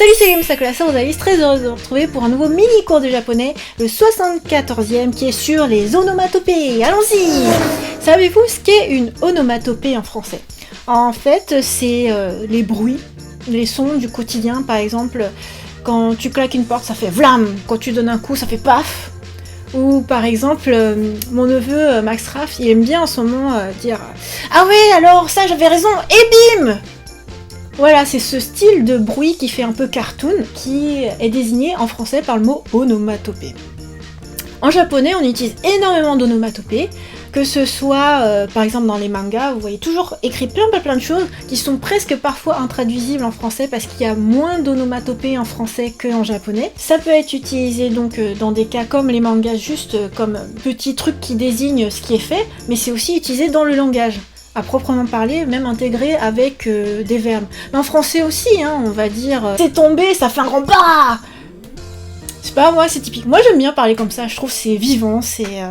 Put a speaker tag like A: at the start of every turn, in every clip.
A: Salut, c'est Sakura Rosalis, très heureuse de vous retrouver pour un nouveau mini cours de japonais, le 74e qui est sur les onomatopées. Allons-y! Savez-vous ce qu'est une onomatopée en français? En fait, c'est les bruits, les sons du quotidien. Par exemple, quand tu claques une porte, ça fait vlam. Quand tu donnes un coup, ça fait paf. Ou par exemple, mon neveu Max Raff, il aime bien en ce moment dire « Ah ouais, alors ça j'avais raison, et bim !» Voilà, c'est ce style de bruit qui fait un peu cartoon, qui est désigné en français par le mot onomatopée. En japonais, on utilise énormément d'onomatopées, que ce soit, par exemple dans les mangas, vous voyez toujours écrit plein de choses qui sont presque parfois intraduisibles en français parce qu'il y a moins d'onomatopées en français qu'en japonais. Ça peut être utilisé donc dans des cas comme les mangas, juste comme petit truc qui désigne ce qui est fait, mais c'est aussi utilisé dans le langage. À proprement parler, même intégré avec des verbes. Mais en français aussi, hein, on va dire c'est tombé, ça fait un grand pas. C'est pas moi, c'est typique. Moi j'aime bien parler comme ça, je trouve c'est vivant, c'est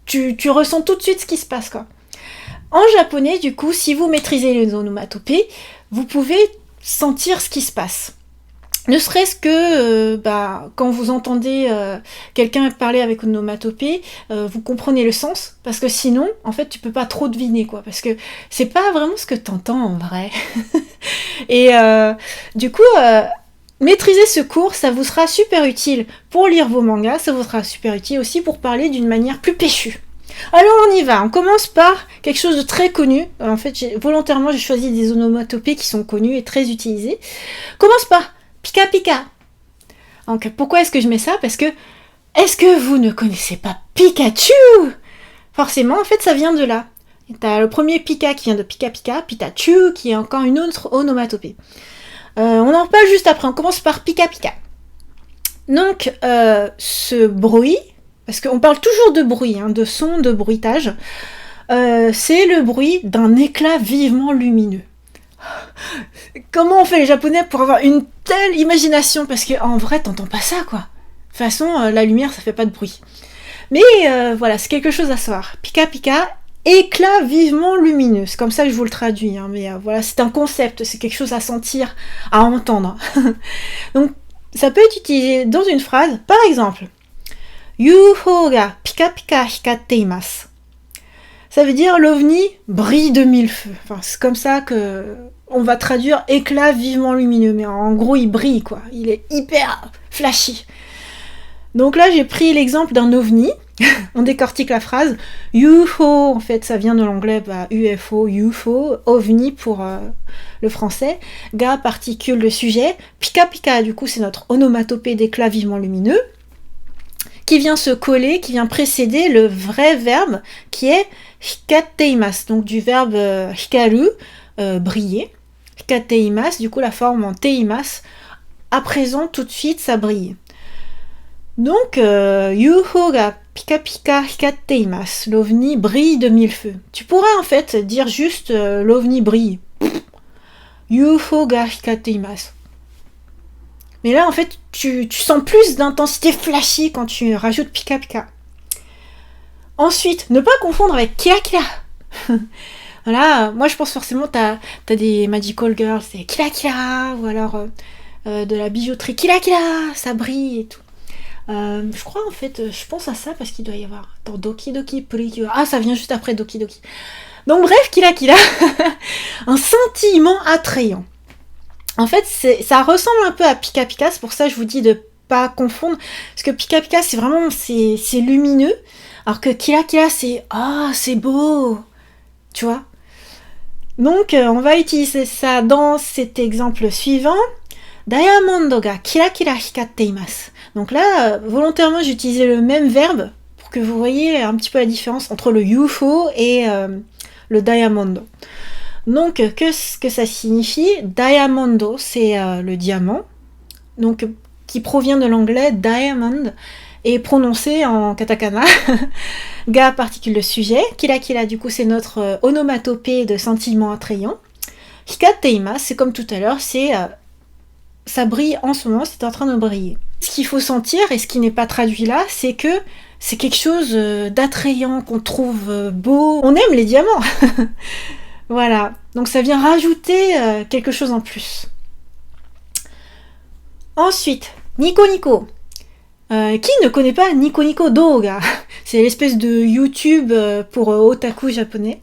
A: tu ressens tout de suite ce qui se passe quoi. En japonais, du coup, si vous maîtrisez les onomatopées, vous pouvez sentir ce qui se passe. Ne serait-ce que quand vous entendez quelqu'un parler avec une onomatopée, vous comprenez le sens, parce que sinon, en fait, tu peux pas trop deviner, quoi, parce que c'est pas vraiment ce que t'entends en vrai. Et du coup, maîtriser ce cours, ça vous sera super utile pour lire vos mangas, ça vous sera super utile aussi pour parler d'une manière plus péchue. Alors on y va, on commence par quelque chose de très connu. En fait, volontairement, j'ai choisi des onomatopées qui sont connues et très utilisées. Commence par Pika Pika. Donc pourquoi est-ce que je mets ça? Parce que, est-ce que vous ne connaissez pas Pikachu? Forcément, en fait, ça vient de là. T'as le premier Pika qui vient de Pika Pika, Pikachu qui est encore une autre onomatopée. On en reparle juste après, on commence par Pika Pika. Donc, ce bruit, parce qu'on parle toujours de bruit, hein, de son, de bruitage, c'est le bruit d'un éclat vivement lumineux. Comment on fait les japonais pour avoir une telle imagination? Parce qu'en vrai, t'entends pas ça, quoi. De toute façon, la lumière, ça fait pas de bruit. Mais voilà, c'est quelque chose à savoir. Pika Pika, éclat vivement lumineux. C'est comme ça que je vous le traduis. Hein, mais voilà, c'est un concept, c'est quelque chose à sentir, à entendre. Donc, ça peut être utilisé dans une phrase. Par exemple, UFO ga pika pika hikatte imasu. Ça veut dire l'ovni brille de mille feux. Enfin, c'est comme ça que on va traduire éclat vivement lumineux. Mais en gros, il brille, quoi. Il est hyper flashy. Donc là, j'ai pris l'exemple d'un ovni. On décortique la phrase. UFO, en fait, ça vient de l'anglais UFO, UFO. OVNI pour le français. Ga, particule, le sujet. Pika pika, du coup, c'est notre onomatopée d'éclat vivement lumineux. Qui vient se coller, qui vient précéder le vrai verbe qui est hikatteimasu, donc du verbe hikaru, briller. Hikatteimasu, du coup la forme en teimasu, à présent tout de suite ça brille. Donc UFO ga pika pika hikatteimasu, l'ovni brille de mille feux. Tu pourrais en fait dire juste l'ovni brille. UFO ga hikatteimasu. Mais là, en fait, tu sens plus d'intensité flashy quand tu rajoutes Pika Pika. Ensuite, ne pas confondre avec Kira Kira. Voilà, moi je pense forcément t'as des magical girls, c'est Kira Kira, ou alors de la bijouterie Kira Kira, ça brille et tout. Je crois en fait, je pense à ça parce qu'il doit y avoir dans Doki Doki Purikyo. Ah, ça vient juste après Doki Doki. Donc bref, Kira Kira, un sentiment attrayant. En fait, ça ressemble un peu à Pika Pika, c'est pour ça que je vous dis de pas confondre, parce que Pika Pika, c'est vraiment, c'est lumineux, alors que Kira Kira, c'est beau, tu vois. Donc, on va utiliser ça dans cet exemple suivant. Diamondo ga kira kira hikatte imasu. Donc là, volontairement, j'ai utilisé le même verbe, pour que vous voyez un petit peu la différence entre le UFO et le diamondo. Donc, qu'est-ce que ça signifie? Diamondo, c'est le diamant, donc qui provient de l'anglais diamond, et prononcé en katakana. Ga, particule de sujet. Kira kira, du coup, c'est notre onomatopée de sentiment attrayant. Hikatte imasu, c'est comme tout à l'heure, c'est ça brille en ce moment, c'est en train de briller. Ce qu'il faut sentir, et ce qui n'est pas traduit là, c'est que c'est quelque chose d'attrayant, qu'on trouve beau. On aime les diamants. Voilà, donc ça vient rajouter quelque chose en plus. Ensuite, Nico Nico. Qui ne connaît pas Nico Nico Douga? C'est l'espèce de YouTube pour otaku japonais.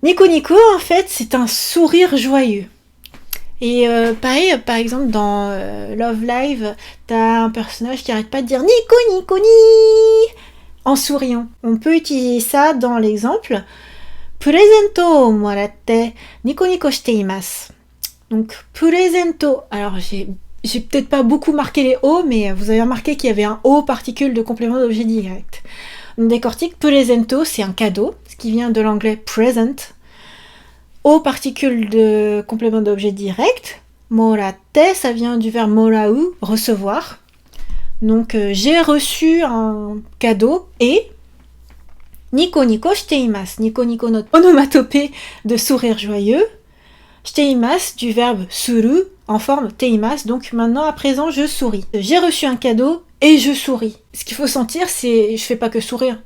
A: Nico Nico, en fait, c'est un sourire joyeux. Et pareil, par exemple, dans Love Live, t'as un personnage qui arrête pas de dire Nico Nico Ni en souriant. On peut utiliser ça dans l'exemple Presento o moratte Nico Nico shite imasu. Donc, presento. Alors, j'ai peut-être pas beaucoup marqué les O, mais vous avez remarqué qu'il y avait un O particule de complément d'objet direct. On décortique, presento, c'est un cadeau, ce qui vient de l'anglais present. O particule de complément d'objet direct. Moratte, ça vient du verbe morau, recevoir. Donc j'ai reçu un cadeau et Nico Nico shite imasu. Nico Nico, notre onomatopée de sourire joyeux. Shite imasu du verbe suru en forme teimasu. Donc maintenant à présent je souris. J'ai reçu un cadeau et je souris. Ce qu'il faut sentir, c'est je fais pas que sourire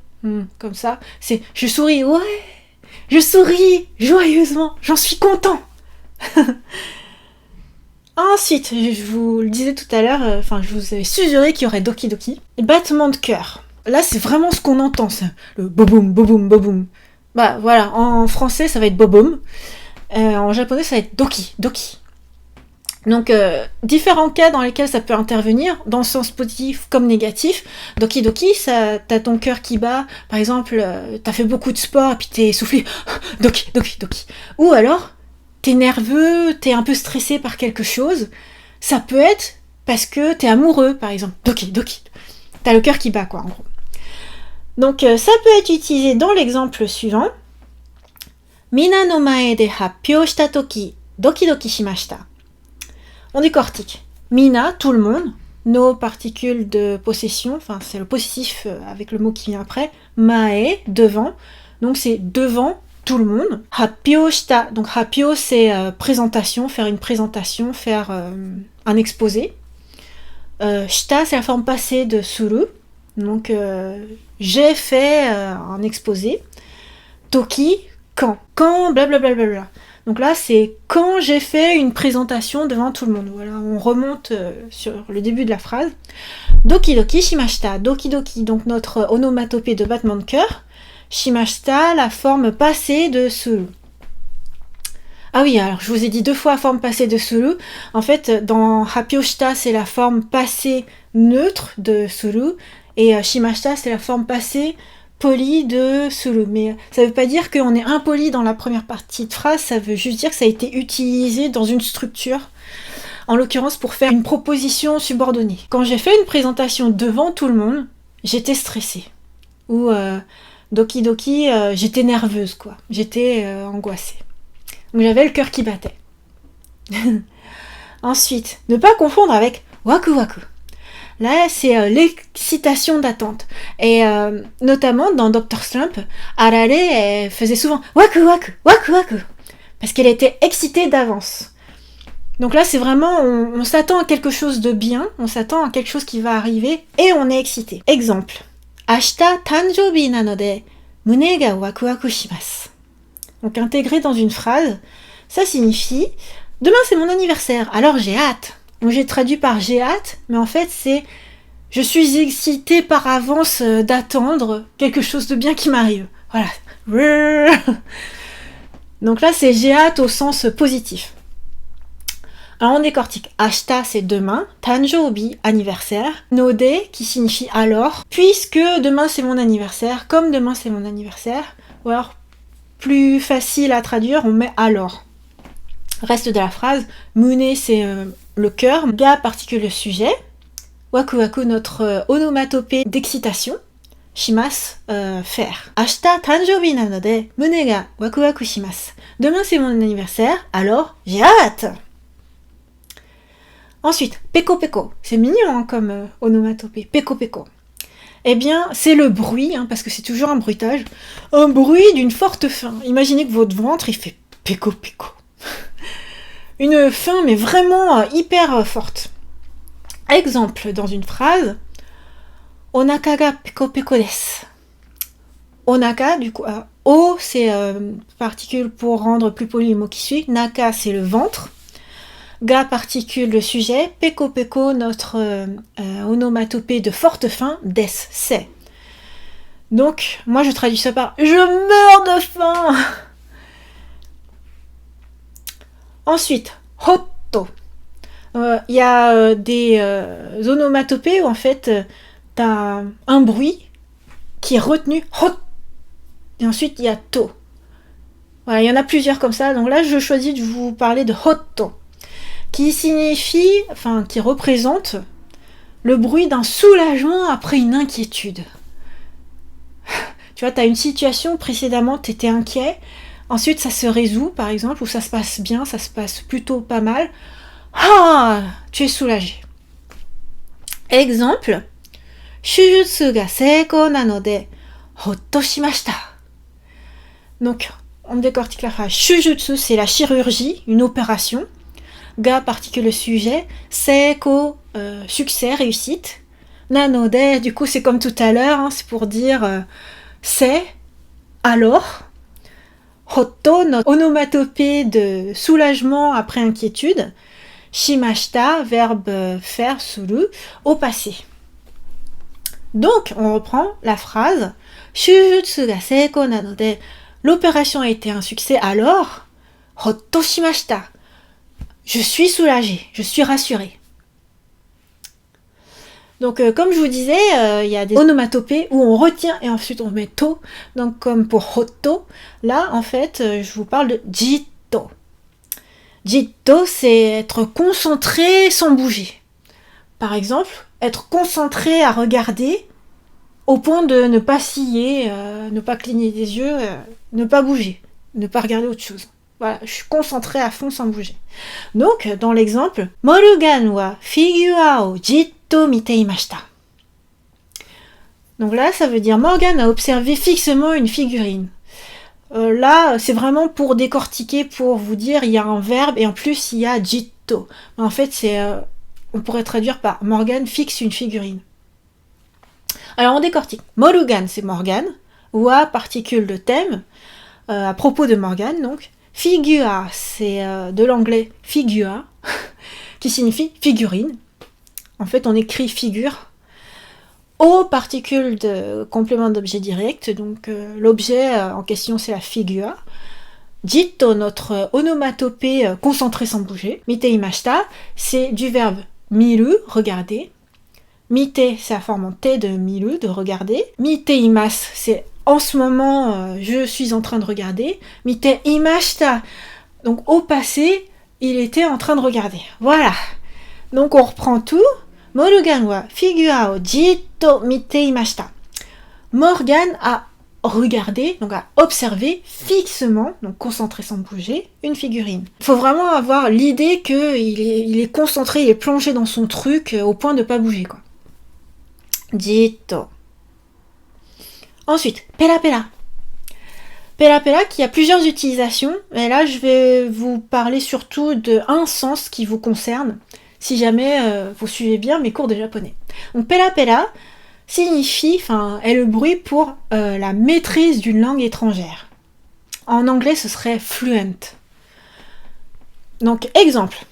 A: comme ça. C'est je souris, ouais. Je souris joyeusement, j'en suis content. Ensuite, je vous le disais tout à l'heure, je vous avais suggéré qu'il y aurait Doki Doki. Battement de cœur. Là, c'est vraiment ce qu'on entend, ça. Le boboum, boboum, boboum. Bah voilà, en français, ça va être boboum. En japonais, ça va être Doki, Doki. Donc, différents cas dans lesquels ça peut intervenir, dans le sens positif comme négatif. Doki Doki, t'as ton cœur qui bat, par exemple, t'as fait beaucoup de sport et puis t'es essoufflé, Doki Doki Doki. Ou alors, t'es nerveux, t'es un peu stressé par quelque chose. Ça peut être parce que t'es amoureux, par exemple, Doki Doki. T'as le cœur qui bat, quoi, en gros. Donc, ça peut être utilisé dans l'exemple suivant. Mina no mae de happyou shita toki, doki doki shimashita. On décortique. Mina, tout le monde. No, particules de possession. Enfin, c'est le possessif avec le mot qui vient après. Mae, devant. Donc, c'est devant tout le monde. Happyou shita. Donc, happyou, c'est présentation. Faire une présentation. Faire un exposé. Shita, c'est la forme passée de suru. Donc, j'ai fait un exposé. Toki, quand. Quand, blablabla. Donc là, c'est quand j'ai fait une présentation devant tout le monde. Voilà, on remonte sur le début de la phrase. Doki doki shimashita. Doki doki, donc notre onomatopée de battement de cœur. Shimashita, la forme passée de suru. Ah oui, alors je vous ai dit 2 fois forme passée de suru. En fait, dans happyoshita, c'est la forme passée neutre de suru. Et shimashita, c'est la forme passée poli de suru, mais ça veut pas dire qu'on est impoli dans la première partie de phrase, ça veut juste dire que ça a été utilisé dans une structure, en l'occurrence pour faire une proposition subordonnée. Quand j'ai fait une présentation devant tout le monde, j'étais stressée. Ou doki doki, j'étais nerveuse, quoi. J'étais angoissée. Donc j'avais le cœur qui battait. Ensuite, ne pas confondre avec waku waku. Là, c'est l'excitation d'attente. Et notamment dans Dr. Slump, Arare elle faisait souvent waku waku, waku waku, parce qu'elle était excitée d'avance. Donc là, c'est vraiment, on s'attend à quelque chose de bien, on s'attend à quelque chose qui va arriver, et on est excité. Exemple. Ashita tanjoubi nanode, mune ga waku waku shimasu. Donc intégré dans une phrase, ça signifie demain c'est mon anniversaire, alors j'ai hâte. Donc j'ai traduit par j'ai hâte, mais en fait c'est je suis excitée par avance d'attendre quelque chose de bien qui m'arrive. Voilà. Donc là c'est j'ai hâte au sens positif. Alors on décortique. Ashita c'est demain, tanjoubi anniversaire, node qui signifie alors, puisque demain c'est mon anniversaire, comme demain c'est mon anniversaire, ou alors plus facile à traduire, on met alors. Reste de la phrase, mune c'est le cœur, ga particule le sujet, waku waku notre onomatopée d'excitation, shimasu faire. Ashita tanjoubi nanode mune ga waku waku shimasu. Demain c'est mon anniversaire, alors j'ai hâte. Ensuite, peko peko, c'est mignon hein, comme onomatopée, peko peko. Eh bien, c'est le bruit, parce que c'est toujours un bruitage, un bruit d'une forte faim. Imaginez que votre ventre, il fait peko peko. Une faim, mais vraiment hyper forte. Exemple, dans une phrase, onaka ga peko peko desu. Onaka, du coup, o, c'est particule pour rendre plus poli le mot qui suit. Naka, c'est le ventre. Ga particule le sujet, peko peko notre onomatopée de forte faim, des, c'est. Donc, moi je traduis ça par je meurs de faim. Ensuite, hotto. Il y a des onomatopées où en fait t'as un bruit qui est retenu, hot. Et ensuite il y a to. Voilà, il y en a plusieurs comme ça. Donc là je choisis de vous parler de hotto, qui signifie, enfin qui représente le bruit d'un soulagement après une inquiétude. Tu vois, tu as une situation précédemment, tu étais inquiet, ensuite ça se résout par exemple, ou ça se passe bien, ça se passe plutôt pas mal. Ah, tu es soulagé. Exemple, shujutsu ga seikou nanode hotto shimashita. Donc, on décortique la phrase. Shujutsu, c'est la chirurgie, une opération. Ga, particule sujet. Seikou, succès, réussite. Nanode, du coup, c'est comme tout à l'heure, hein, c'est pour dire c'est, alors. Hotto, notre onomatopée de soulagement après inquiétude. Shimashita, verbe faire, suru, au passé. Donc, on reprend la phrase. Shujutsu ga seikou nanode, l'opération a été un succès, alors, hotto shimashita, je suis soulagée, je suis rassurée. Donc, comme je vous disais, il y a des onomatopées où on retient et ensuite on met to. Donc, comme pour hotto, là, en fait, je vous parle de jitto. Jitto, c'est être concentré sans bouger. Par exemple, être concentré à regarder au point de ne pas scier, ne pas cligner des yeux, ne pas bouger, ne pas regarder autre chose. Voilà, je suis concentrée à fond sans bouger. Donc, dans l'exemple, Morgan wa figura o jitto mite imashita. Donc là, ça veut dire Morgan a observé fixement une figurine. Là, c'est vraiment pour décortiquer, pour vous dire, il y a un verbe et en plus il y a jitto. En fait, c'est, on pourrait traduire par Morgan fixe une figurine. Alors on décortique. Morgan, c'est Morgan. Wa, particule de thème. À propos de Morgan, donc. Figura, c'est de l'anglais figura, qui signifie figurine. En fait, on écrit figure. O, particule de complément d'objet direct. Donc l'objet en question, c'est la figura. Jitto, notre onomatopée concentrée sans bouger. Mite imashita, c'est du verbe miru, regarder. Mite, c'est la forme en te de miru, de regarder. Mite imasu, c'est en ce moment, je suis en train de regarder. Mite imashita, donc au passé, il était en train de regarder. Voilà. Donc on reprend tout. Morgan wa figura o jitto mite imashita. Morgan a regardé, donc à observer fixement, donc concentré sans bouger, une figurine. Il faut vraiment avoir l'idée qu'il est concentré, il est plongé dans son truc au point de ne pas bouger, quoi. Jitto. Ensuite, pera pera. Pera pera qui a plusieurs utilisations, mais là je vais vous parler surtout d'un sens qui vous concerne, si jamais vous suivez bien mes cours de japonais. Donc pera pera signifie, enfin, est le bruit pour la maîtrise d'une langue étrangère. En anglais, ce serait fluent. Donc, exemple.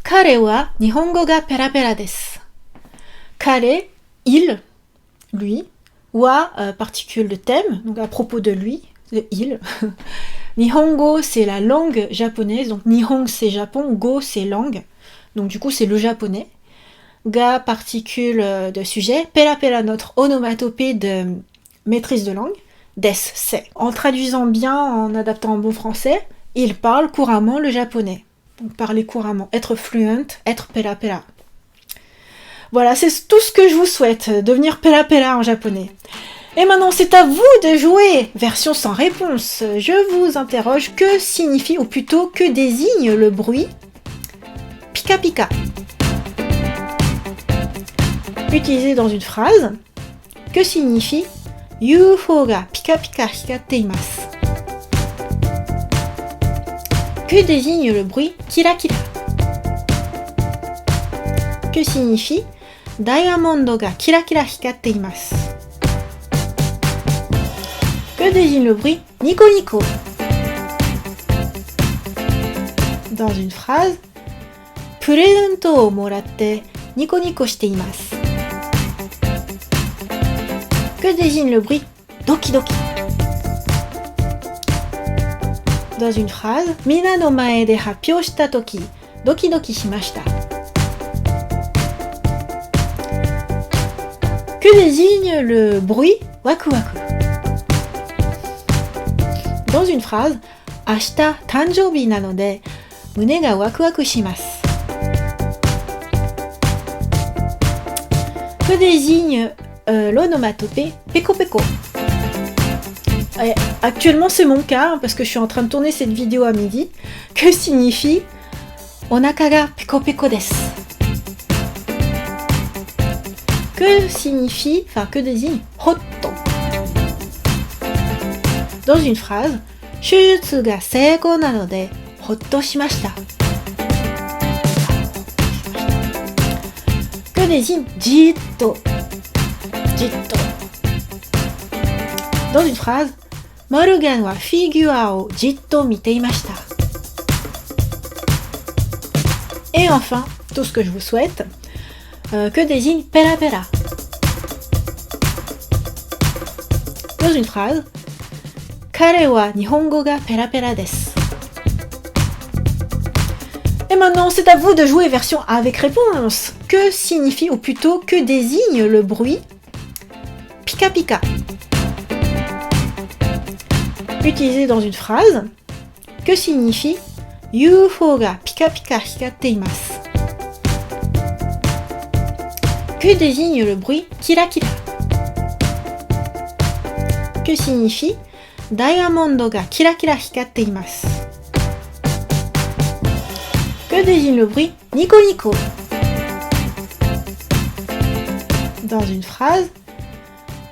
A: Kare wa nihongo ga pera pera desu. Kare, il, lui, wa, particule de thème, donc à propos de lui, de il. Nihongo, c'est la langue japonaise, donc Nihon, c'est Japon, go, c'est langue, donc du coup, c'est le japonais. Ga, particule de sujet. Pera pera, notre onomatopée de maîtrise de langue. Des, c'est. En traduisant bien, en adaptant en bon français, il parle couramment le japonais. Donc parler couramment, être fluent, être pera pera. Voilà, c'est tout ce que je vous souhaite, devenir pera pera en japonais. Et maintenant, c'est à vous de jouer. Version sans réponse. Je vous interroge, que signifie, ou plutôt, que désigne le bruit pika pika? Utilisé dans une phrase, que signifie UFO ga pika pika hikatte imasu? Que désigne le bruit kira kira? Que signifie Diamond ga kira kira hikatte imasu? Que désigne le bruit nico nico? Dans une phrase, プレゼントをもらってニコニコしています。Que désigne le bruit doki doki? Dans une phrase, みんなの前で発表したとき、ドキドキしました。Que désigne le bruit waku waku? Dans une phrase, 明日誕生日なので胸がワクワクします。Que désigne l'onomatopée peko peko? Actuellement c'est mon cas parce que je suis en train de tourner cette vidéo à midi. Que signifie onaka ga peko peko desu? Que signifie, enfin que désigne hotto? Dans une phrase, 手術が成功なのでほっとしました。Que désigne じっと。じっと。Dans une phrase, モルガンはフィギュアをじっと見ていました。Et enfin, tout ce que je vous souhaite, que désigne pera pera? Dans une phrase, 彼は日本語がペラペラです。Et maintenant, c'est à vous de jouer version avec réponse. Que signifie, ou plutôt, que désigne le bruit pika pika? Utilisé dans une phrase, que signifie UFO ga pika pika hikatte imasu? Que désigne le bruit kira kira? Que signifie Diamond ga kira kira hikatte imasu? Que désigne le bruit nico nico? Dans une phrase,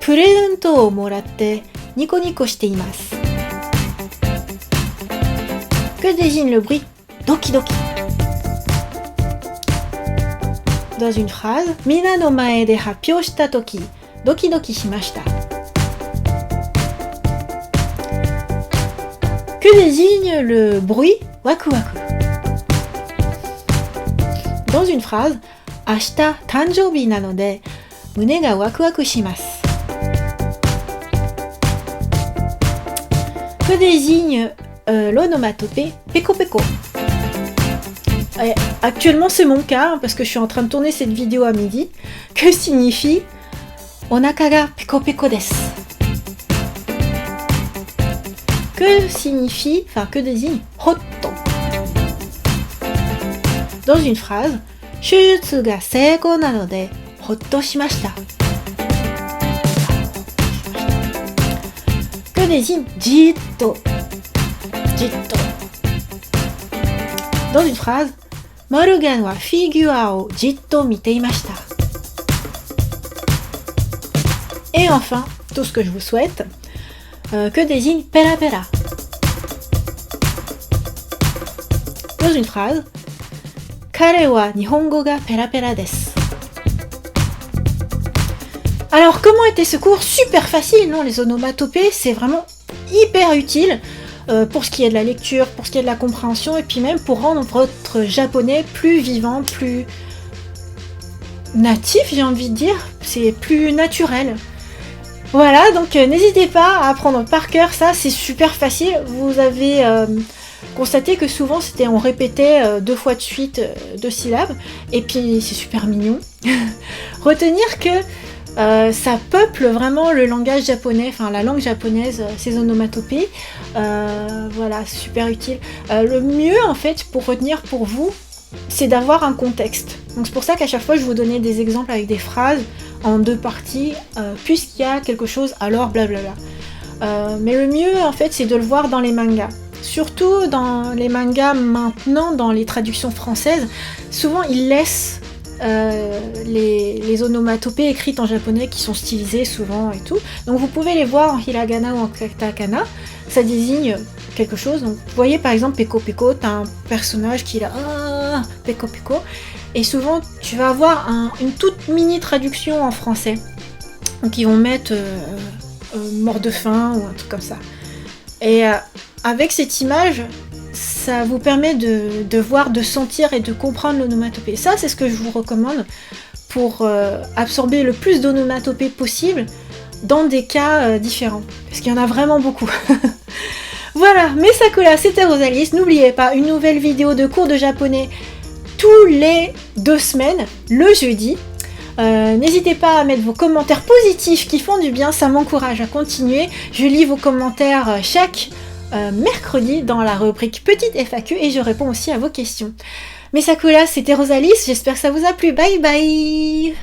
A: プレゼントをもらってニコニコしています。Que désigne le bruit doki doki? Dans une phrase, みんなの前で発表したとき、ドキドキしました。Que désigne le bruit waku waku? Dans une phrase, 明日誕生日なので胸がワクワクします。Que désigne l'onomatopée peko peko? Actuellement c'est mon cas parce que je suis en train de tourner cette vidéo à midi. Que signifie onaka ga peko peko desu? Que signifie, enfin que désigne hotto? Dans une phrase, 手術が成功なのでほっとしました。Que désigne じっと。じっと。Dans une phrase, モルガンはフィギュアをじっと見ていました。Et enfin, tout ce que je vous souhaite, que désigne pera pera? Dans une phrase, 彼は日本語がペラペラです。Alors, comment était ce cours? Super facile, non? Les onomatopées, c'est vraiment hyper utile pour ce qui est de la lecture, pour ce qui est de la compréhension, et puis même pour rendre votre japonais plus vivant, plus natif, j'ai envie de dire. C'est plus naturel. Voilà, donc n'hésitez pas à apprendre par cœur ça, c'est super facile. Vous avez constaté que souvent on répétait 2 fois de suite 2 syllabes, et puis c'est super mignon. Retenir que ça peuple vraiment le langage japonais, enfin la langue japonaise, ces onomatopées. Voilà, c'est super utile. Le mieux en fait pour retenir pour vous, c'est d'avoir un contexte. Donc c'est pour ça qu'à chaque fois je vous donnais des exemples avec des phrases en 2 parties, puisqu'il y a quelque chose, alors blablabla. Mais le mieux en fait c'est de le voir dans les mangas. Surtout dans les mangas maintenant, dans les traductions françaises, souvent ils laissent les onomatopées écrites en japonais qui sont stylisées souvent et tout. Donc vous pouvez les voir en hiragana ou en katakana, ça désigne quelque chose. Donc vous voyez par exemple Peko Peko, t'as un personnage qui est là, Peko Peko, et souvent tu vas avoir une toute mini traduction en français. Donc ils vont mettre mort de faim ou un truc comme ça. Et avec cette image, ça vous permet de voir, de sentir et de comprendre l'onomatopée. Ça, c'est ce que je vous recommande pour absorber le plus d'onomatopées possible dans des cas différents. Parce qu'il y en a vraiment beaucoup. Voilà, mes Sakura, c'était Rosalis. N'oubliez pas, une nouvelle vidéo de cours de japonais tous les 2 semaines, le jeudi. N'hésitez pas à mettre vos commentaires positifs qui font du bien, ça m'encourage à continuer. Je lis vos commentaires chaque mercredi dans la rubrique Petite FAQ et je réponds aussi à vos questions. Mes Sakura, c'était Rosalis, j'espère que ça vous a plu. Bye bye!